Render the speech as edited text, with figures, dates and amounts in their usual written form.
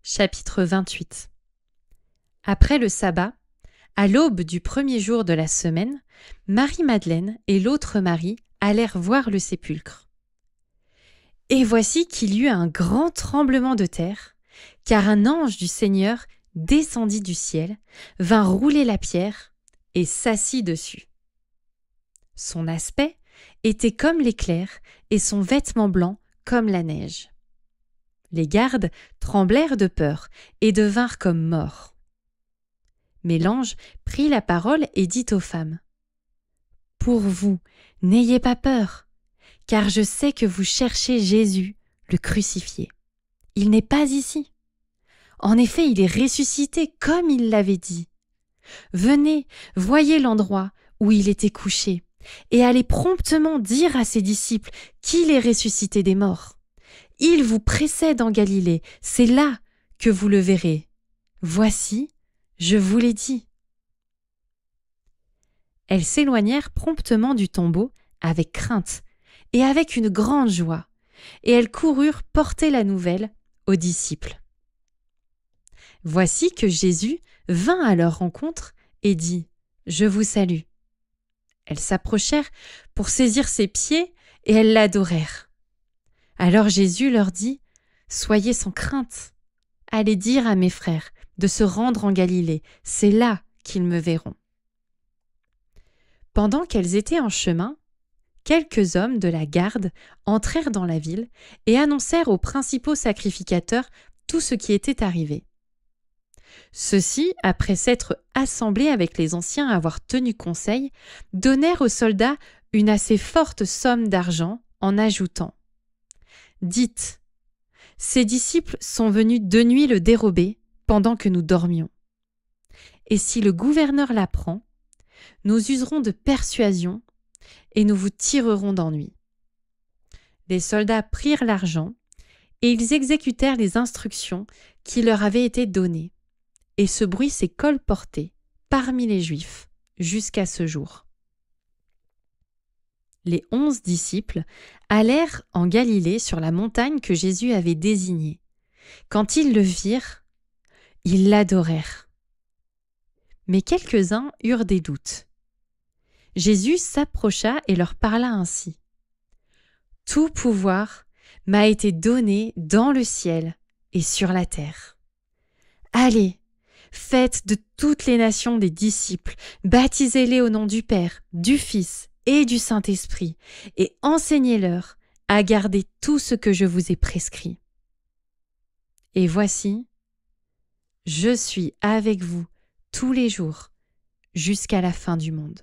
Chapitre 28. Après le sabbat, à l'aube du premier jour de la semaine, Marie-Madeleine et l'autre Marie allèrent voir le sépulcre. Et voici qu'il y eut un grand tremblement de terre, car un ange du Seigneur descendit du ciel, vint rouler la pierre et s'assit dessus. Son aspect était comme l'éclair et son vêtement blanc comme la neige. Les gardes tremblèrent de peur et devinrent comme morts. Mais l'ange prit la parole et dit aux femmes : « Pour vous, n'ayez pas peur, car je sais que vous cherchez Jésus, le crucifié. Il n'est pas ici. En effet, il est ressuscité comme il l'avait dit. Venez, voyez l'endroit où il était couché, et allez promptement dire à ses disciples qu'il est ressuscité des morts. Il vous précède en Galilée, c'est là que vous le verrez. Voici, je vous l'ai dit. » Elles s'éloignèrent promptement du tombeau avec crainte et avec une grande joie, et elles coururent porter la nouvelle aux disciples. Voici que Jésus vint à leur rencontre et dit : « Je vous salue. » Elles s'approchèrent pour saisir ses pieds et elles l'adorèrent. Alors Jésus leur dit : « Soyez sans crainte. Allez dire à mes frères de se rendre en Galilée, c'est là qu'ils me verront. » Pendant qu'elles étaient en chemin, quelques hommes de la garde entrèrent dans la ville et annoncèrent aux principaux sacrificateurs tout ce qui était arrivé. Ceux-ci, après s'être assemblés avec les anciens à avoir tenu conseil, donnèrent aux soldats une assez forte somme d'argent en ajoutant : « Dites, ces disciples sont venus de nuit le dérober pendant que nous dormions. Et si le gouverneur l'apprend, nous userons de persuasion et nous vous tirerons d'ennui. » Les soldats prirent l'argent et ils exécutèrent les instructions qui leur avaient été données. Et ce bruit s'est colporté parmi les Juifs jusqu'à ce jour. Les 11 disciples allèrent en Galilée sur la montagne que Jésus avait désignée. Quand ils le virent, ils l'adorèrent. Mais quelques-uns eurent des doutes. Jésus s'approcha et leur parla ainsi : « Tout pouvoir m'a été donné dans le ciel et sur la terre. Allez, faites de toutes les nations des disciples, baptisez-les au nom du Père, du Fils et du Saint-Esprit, et enseignez-leur à garder tout ce que je vous ai prescrit. Et voici, je suis avec vous tous les jours jusqu'à la fin du monde. »